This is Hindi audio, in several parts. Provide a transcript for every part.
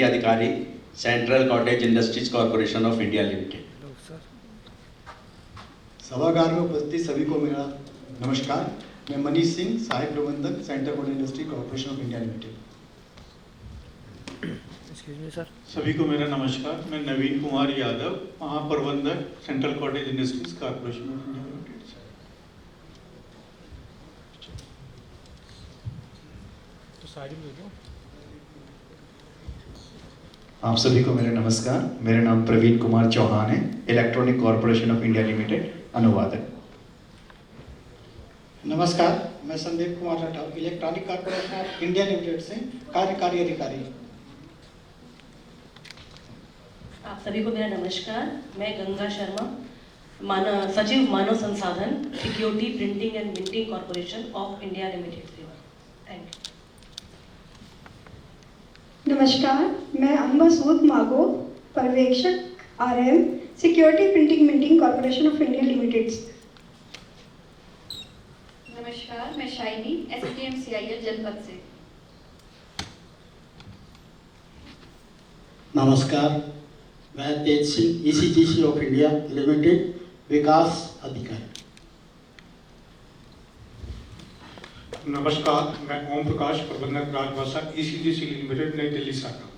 अधिकारी, central cottage industries corporation of India limited. सभागार में उपस्थित सभी को मेरा नमस्कार। मैं मनीष सिंह, सहायक प्रबंधक, central cottage industry corporation of India limited. सभी को मेरा नमस्कार। मैं नवीन कुमार यादव, महाप्रबंधक, central cottage industries corporation of India limited. आप सभी को मेरा नमस्कार। मेरा नाम प्रवीण कुमार चौहान है, electronic corporation of India limited, अनुवादक। नमस्कार, मैं Sandeep Kumar Rathore, electronic corporation of India limited से कार्यकारी अधिकारी। आप सभी को मेरा नमस्कार। मैं गंगा शर्मा, सचिव मानव संसाधन, security printing and minting corporation of India limited से। Thank you. नमस्कार, मैं अम्बा सूद मागो, पर्यवेक्षक RM, security printing minting corporation of India limited. नमस्कार, मैं शाइनी, SDM CIL जनपद से। नमस्कार, मैं Tej Singh, ECGC of India limited, विकास अधिकारी। नमस्कार, मैं ओम प्रकाश, प्रबंधक राजभाषा, ECGC लिमिटेड, नई दिल्ली शाखा।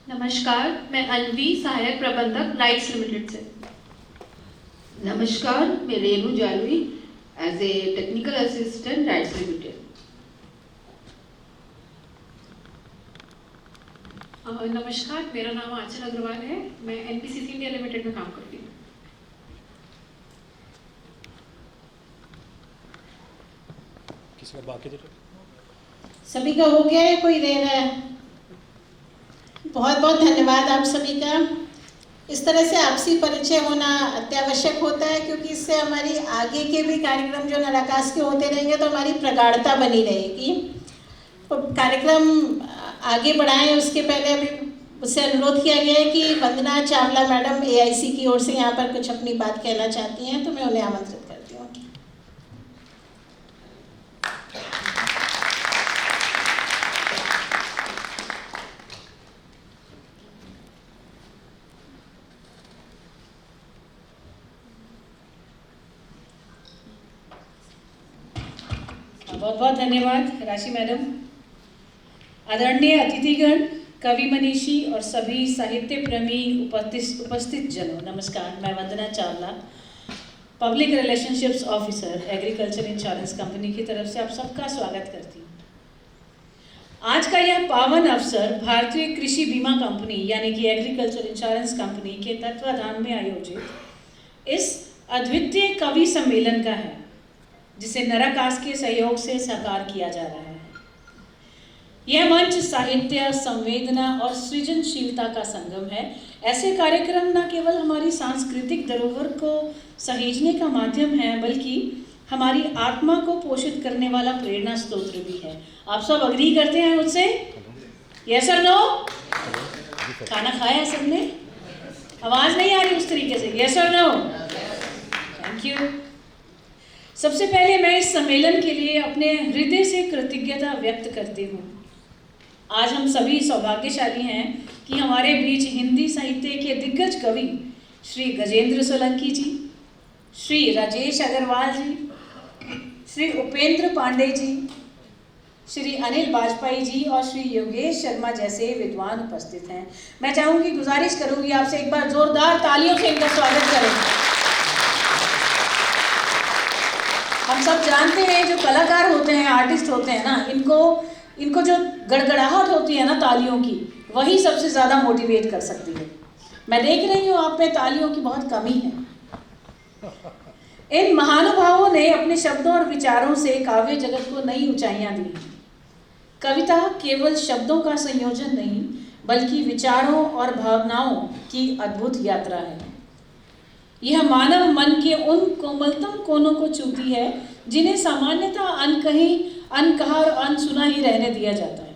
नमस्कार, मैं अनवी, सहायक प्रबंधक, राइट्स लिमिटेड से। नमस्कार, मैं Renu Jalvi, as a technical assistant, RITES limited. नमस्कार, मेरा नाम आंचल अग्रवाल है, मैं NPCC इंडिया लिमिटेड में काम करती हूँ। सभी का हो गया है, कोई रह रहा है? बहुत बहुत धन्यवाद आप सभी का। इस तरह से आपसी परिचय होना अत्यावश्यक होता है, क्योंकि इससे हमारी आगे के भी कार्यक्रम जो नराकास के होते रहेंगे तो हमारी प्रगाढ़ता बनी रहेगी। तो कार्यक्रम आगे बढ़ाएं उसके पहले अभी उससे अनुरोध किया गया है कि वंदना चावला मैडम AIC की ओर से यहाँ पर कुछ अपनी बात कहना चाहती हैं, तो मैं उन्हें आमंत्रित करती हूँ। बहुत बहुत धन्यवाद राशि मैडम। आदरणीय अतिथिगण, कवि मनीषी और सभी साहित्य प्रेमी उपस्थित जनों, नमस्कार। मैं Vandana Chawla, public relationships officer, agriculture insurance company की तरफ से आप सबका स्वागत करती हूँ। आज का यह पावन अवसर भारतीय कृषि बीमा कंपनी यानी कि एग्रीकल्चर इंश्योरेंस कंपनी के तत्वाधान में आयोजित इस अद्वितीय कवि सम्मेलन का है, जिसे नराकास के सहयोग से साकार किया जा रहा है। यह मंच साहित्य, संवेदना और सृजनशीलता का संगम है। ऐसे कार्यक्रम न केवल हमारी सांस्कृतिक धरोहर को सहेजने का माध्यम है, बल्कि हमारी आत्मा को पोषित करने वाला प्रेरणा स्रोत भी है। आप सब अग्री करते हैं मुझसे? यस और नो? खाना खाया सबने? आवाज नहीं आ रही उस तरीके से। यस और नो? Thank you. सबसे पहले मैं इस सम्मेलन के लिए अपने हृदय से कृतज्ञता व्यक्त करती हूँ। आज हम सभी सौभाग्यशाली हैं कि हमारे बीच हिंदी साहित्य के दिग्गज कवि श्री गजेंद्र सोलंकी जी, श्री राजेश अग्रवाल जी, श्री उपेंद्र पांडे जी, श्री अनिल वाजपेयी जी और श्री योगेश शर्मा जैसे विद्वान उपस्थित हैं। मैं चाहूँगी, गुजारिश करूँगी आपसे एक बार जोरदार तालियों से इनका स्वागत करें। हम सब जानते हैं जो कलाकार होते हैं, आर्टिस्ट होते हैं ना, इनको जो गड़गड़ाहट होती है ना तालियों की, वही सबसे ज़्यादा मोटिवेट कर सकती है। मैं देख रही हूँ आप में तालियों की बहुत कमी है। इन महानुभावों ने अपने शब्दों और विचारों से काव्य जगत को नई ऊंचाइयां दी। कविता केवल शब्दों का संयोजन नहीं, बल्कि विचारों और भावनाओं की अद्भुत यात्रा है। यह मानव मन के उन कोमलतम कोनों को छूती है जिन्हें सामान्यतः अनकही, अनकहा और अनसुना ही रहने दिया जाता है।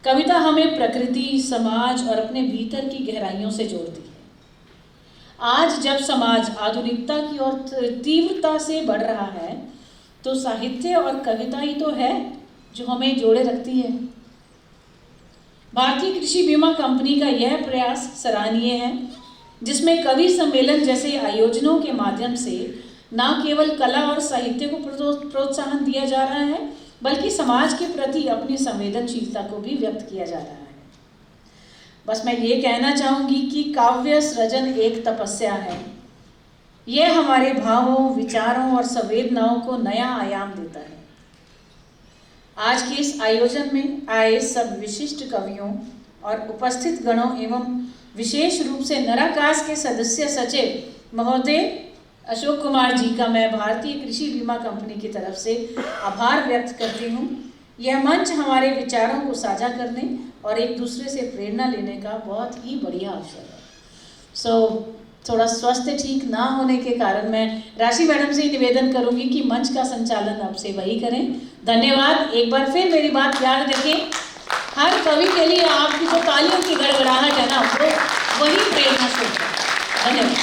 कविता हमें प्रकृति, समाज और अपने भीतर की गहराइयों से जोड़ती है। आज जब समाज आधुनिकता की ओर तीव्रता से बढ़ रहा है, तो साहित्य और कविता ही तो है जो हमें जोड़े रखती है। भारतीय कृषि बीमा कंपनी का यह प्रयास सराहनीय है, जिसमें कवि सम्मेलन जैसे आयोजनों के माध्यम से न केवल कला और साहित्य को प्रोत्साहन दिया जा रहा है, बल्कि समाज के प्रति अपनी संवेदनशीलता को भी व्यक्त किया जा रहा है। बस मैं ये कहना चाहूँगी कि काव्य सृजन एक तपस्या है। यह हमारे भावों, विचारों और संवेदनाओं को नया आयाम देता है। आज के इस आयोजन में आए सब विशिष्ट कवियों और उपस्थित गणों एवं विशेष रूप से नराकास के सदस्य सचिव महोदय अशोक कुमार जी का मैं भारतीय कृषि बीमा कंपनी की तरफ से आभार व्यक्त करती हूँ। यह मंच हमारे विचारों को साझा करने और एक दूसरे से प्रेरणा लेने का बहुत ही बढ़िया अवसर है। थोड़ा स्वास्थ्य ठीक ना होने के कारण मैं राशि मैडम से निवेदन करूंगी कि मंच का संचालन अब से वही करें। धन्यवाद। एक बार फिर मेरी बात याद रखें, हर कवि के लिए आपकी जो तालियों की गड़गड़ाहट है ना, वो वही प्रेरणा स्रोत है। धन्यवाद।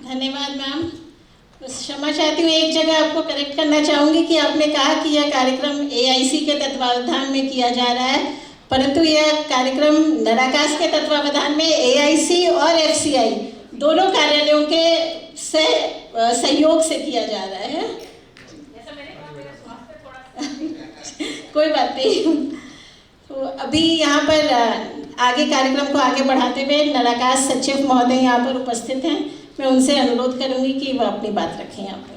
धन्यवाद मैम। क्षमा चाहती हूँ, एक जगह आपको करेक्ट करना चाहूँगी कि आपने कहा कि यह कार्यक्रम AIC के तत्वावधान में किया जा रहा है, परंतु यह कार्यक्रम नराकास के तत्वावधान में AIC और FCI दोनों कार्यालयों के सहयोग से किया जा रहा है। कोई बात नहीं। तो अभी यहाँ पर आगे कार्यक्रम को आगे बढ़ाते हुए नराकास सचिव महोदय यहाँ पर उपस्थित हैं। मैं उनसे अनुरोध करूंगी कि वह अपनी बात रखें यहाँ पर।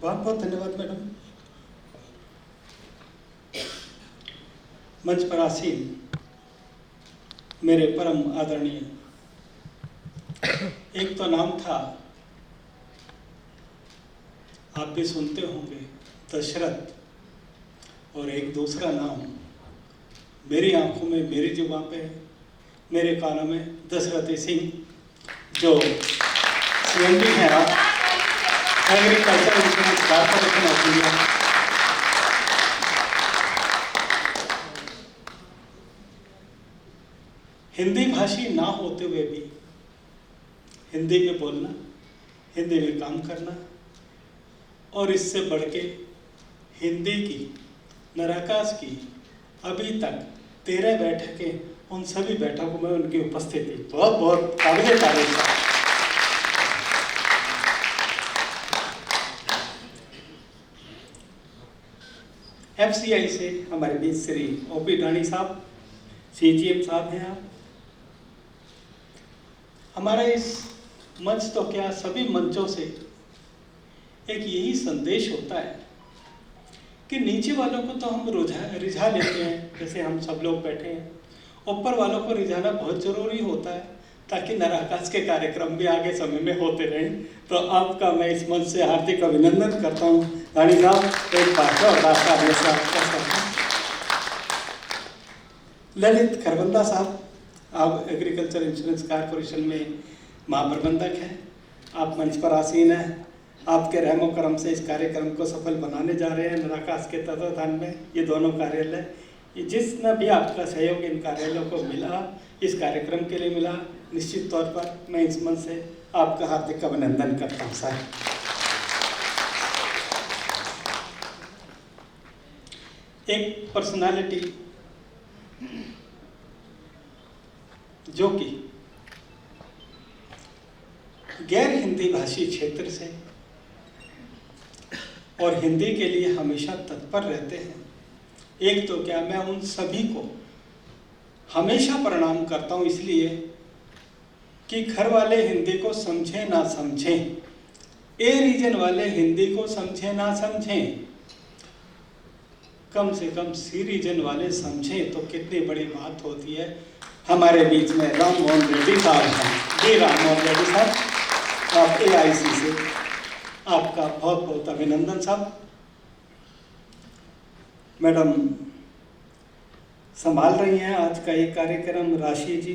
बहुत बहुत धन्यवाद मैडम। मंच पर आसीन मेरे परम आदरणीय, एक तो नाम था, आप भी सुनते होंगे, दशरथ, और एक दूसरा नाम मेरी आंखों में, मेरी जुबान पे, मेरे कानों में, दशरथ सिंह, जो CMD हैं आप, agriculture insurance corporation of India. Hindi भाषी ना होते हुए भी हिंदी में बोलना, हिंदी में काम करना, और इससे बढ़ के हिंदी की, नराकास की अभी तक 13 बैठकें, उन सभी बैठकों में उनकी उपस्थिति बहुत बहुत काबिले तारीफ है। FCI से हमारे बीच श्री OP डाणी साहब, CGM साहब हैं आप। हमारा इस मंच तो क्या, सभी मंचों से एक यही संदेश होता है कि नीचे वालों को तो हम रिझा लेते हैं, जैसे हम सब लोग बैठे हैं, ऊपर वालों को रिझाना बहुत जरूरी होता है ताकि नराकास के कार्यक्रम भी आगे समय में होते रहें। तो आपका मैं इस मंच से हार्दिक अभिनंदन करता हूँ। रानी साहब, एक बात और ललित खरबंदा साहब, आप एग्रीकल्चर इंश्योरेंस कॉर्पोरेशन में महाप्रबंधक हैं, आप मंच पर आसीन हैं। आपके रहमो करम से इस कार्यक्रम को सफल बनाने जा रहे हैं नराकास के तत्वाधान में ये दोनों कार्यालय। जितना भी आपका सहयोग इन कार्यालयों को मिला, इस कार्यक्रम के लिए मिला, निश्चित तौर पर मैं इस मंच से आपका हार्दिक अभिनंदन करता हूँ सर। एक पर्सनालिटी जो कि गैर हिंदी भाषी क्षेत्र से और हिंदी के लिए हमेशा तत्पर रहते हैं, एक तो क्या, मैं उन सभी को हमेशा प्रणाम करता हूं, इसलिए कि घर वाले हिंदी को समझें ना समझें, ए रीजन वाले हिंदी को समझें ना समझें, कम से कम सी रीजन वाले समझें तो कितनी बड़ी बात होती है। हमारे बीच में राम मोहन रेड्डी साहब हैं। जी राम मोहन रेड्डी साहब, आप AIC से, आपका बहुत बहुत अभिनंदन साहब। मैडम संभाल रही हैं आज का ये कार्यक्रम, राशि जी।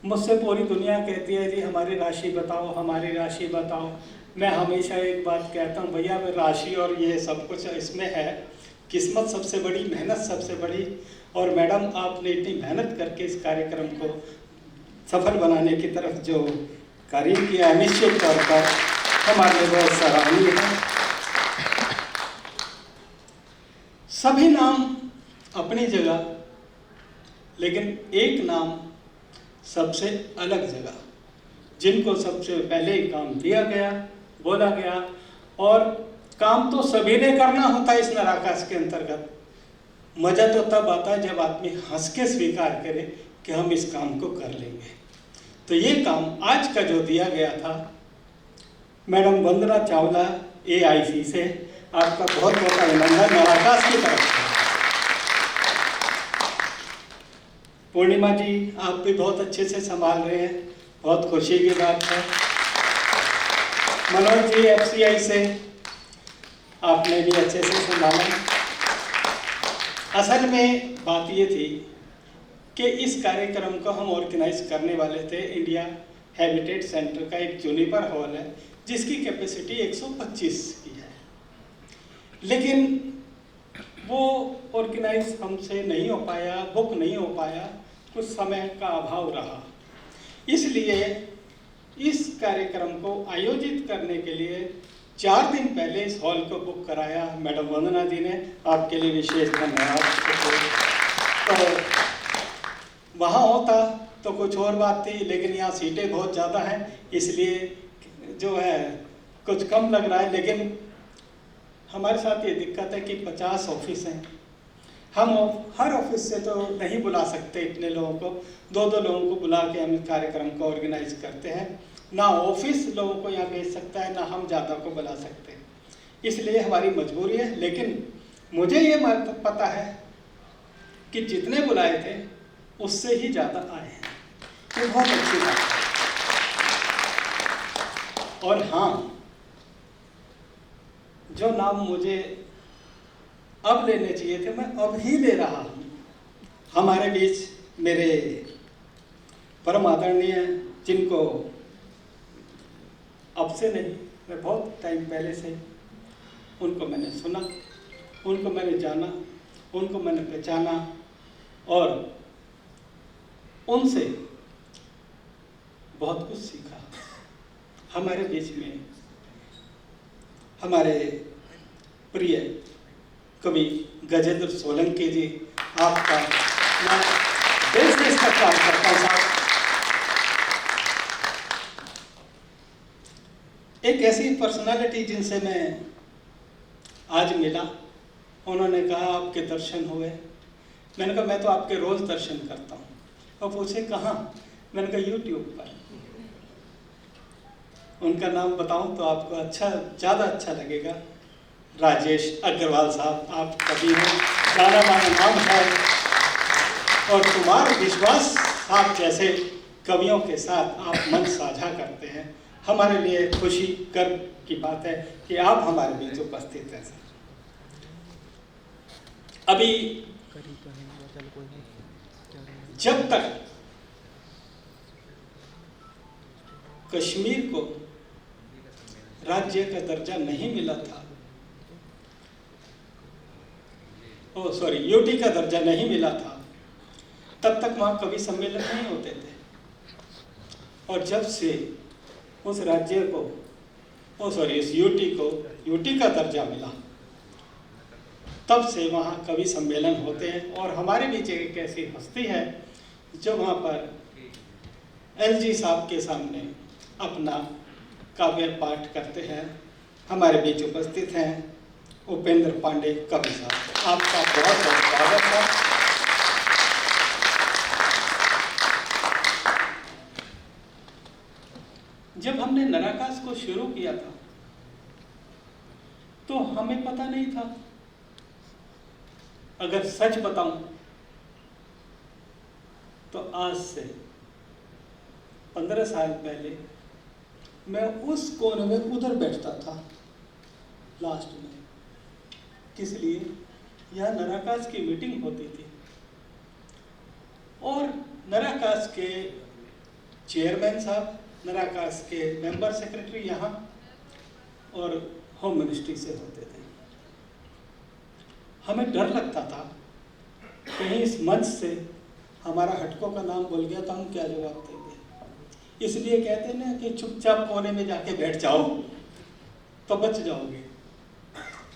मुझसे पूरी दुनिया कहती है जी हमारी राशि बताओ, हमारी राशि बताओ। मैं हमेशा एक बात कहता हूँ, भैया राशि और ये सब कुछ इसमें है, किस्मत सबसे बड़ी, मेहनत सबसे बड़ी। और मैडम आपने इतनी मेहनत करके इस कार्यक्रम को सफल बनाने की तरफ जो कार्य किया है, निश्चित तौर पर हमारे लिए बहुत सराहनीय है। सभी नाम अपनी जगह, लेकिन एक नाम सबसे अलग जगह, जिनको सबसे पहले काम दिया गया, बोला गया, और काम तो सभी ने करना होता है इस नराकाश के अंतर्गत। मजा तो तब आता है जब आदमी हंस के स्वीकार करे कि हम इस काम को कर लेंगे। तो ये काम आज का जो दिया गया था, मैडम वंदना चावला AIC से आपका बहुत बहुत अभिनंदन नराकाश की तरफ से। पूर्णिमा जी आप भी बहुत अच्छे से संभाल रहे हैं, बहुत खुशी की बात है। मनोज जी FCI से आपने भी अच्छे से संभाला। असल में बात ये थी कि इस कार्यक्रम को हम ऑर्गेनाइज करने वाले थे। इंडिया हैबिटेट सेंटर का एक जूनिपर हॉल है जिसकी कैपेसिटी 125 की है, लेकिन वो ऑर्गेनाइज हमसे नहीं हो पाया, बुक नहीं हो पाया, कुछ समय का अभाव रहा। इसलिए इस कार्यक्रम को आयोजित करने के लिए 4 दिन पहले इस हॉल को बुक कराया मैडम वंदना जी ने, आपके लिए विशेष धन्यवाद। तो वहाँ होता तो कुछ और बात थी, लेकिन यहाँ सीटें बहुत ज़्यादा हैं, इसलिए जो है कुछ कम लग रहा है। लेकिन हमारे साथ ये दिक्कत है कि 50 ऑफिस हैं, हम हर ऑफिस से तो नहीं बुला सकते इतने लोगों को, 2-2 लोगों को बुला के हम कार्यक्रम को ऑर्गेनाइज करते हैं। ना ऑफिस लोगों को यहाँ भेज सकता है, ना हम ज़्यादा को बुला सकते हैं, इसलिए हमारी मजबूरी है। लेकिन मुझे ये पता है कि जितने बुलाए थे उससे ही ज़्यादा आए हैं, ये बहुत अच्छी बात है। और हाँ, जो नाम मुझे अब लेने चाहिए थे मैं अब ही ले रहा हूँ। हमारे बीच मेरे परम आदरणीय, जिनको अब से नहीं, मैं बहुत टाइम पहले से उनको मैंने सुना, उनको मैंने जाना, उनको मैंने पहचाना और उनसे बहुत कुछ सीखा। हमारे बीच में हमारे प्रिय कवि गजेंद्र सोलंकी जी, आपका मैं देश का काम करता हूँ साहब। एक ऐसी पर्सनालिटी जिनसे मैं आज मिला, उन्होंने कहा आपके दर्शन हुए। मैंने कहा मैं तो आपके रोज़ दर्शन करता हूँ। और पूछे कहाँ? मैंने कहा YouTube पर। उनका नाम बताऊँ तो आपको ज़्यादा अच्छा लगेगा। राजेश अग्रवाल साहब, आप कवि हैं, जाना माना नाम है, और कुमार विश्वास साहब जैसे कवियों के साथ आप मन साझा करते हैं। हमारे लिए खुशी, गर्व की बात है कि आप हमारे बीच उपस्थित हैं। अभी जब तक कश्मीर को राज्य का दर्जा नहीं मिला था, यूटी का दर्जा नहीं मिला था, तब तक वहाँ कवि सम्मेलन नहीं होते थे। और जब से उस राज्य को इस यूटी को यूटी का दर्जा मिला, तब से वहाँ कवि सम्मेलन होते हैं। और हमारे बीच एक ऐसी हस्ती है जो वहाँ पर LG साहब के सामने अपना काव्य पाठ करते हैं। हमारे बीच उपस्थित हैं उपेंद्र पांडे कवि साहब, आपका बहुत बहुत स्वागत है। जब हमने नराकाश को शुरू किया था तो हमें पता नहीं था, अगर सच बताऊं तो आज से 15 साल पहले मैं उस कोने में उधर बैठता था लास्ट में। किस लिए? यहाँ नराकाश की मीटिंग होती थी और नराकाश के चेयरमैन साहब, नराकास के मेंबर सेक्रेटरी यहाँ और होम मिनिस्ट्री से होते थे। हमें डर लगता था कहीं इस मंच से हमारा हटकों का नाम बोल गया तो हम क्या जवाब देंगे। इसलिए कहते हैं ना कि चुपचाप कोने में जाके बैठ जाओ तो बच जाओगे,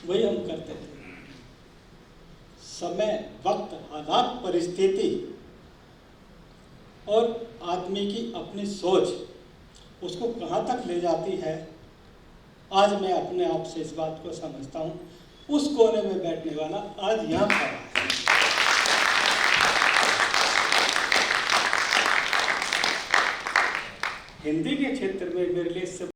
वही हम करते थे। समय, वक्त, हालात, परिस्थिति और आदमी की अपनी सोच उसको कहाँ तक ले जाती है, आज मैं अपने आप से इस बात को समझता हूँ। उस कोने में बैठने वाला आज यहाँ खड़ा है। हिंदी के क्षेत्र में मेरे लिए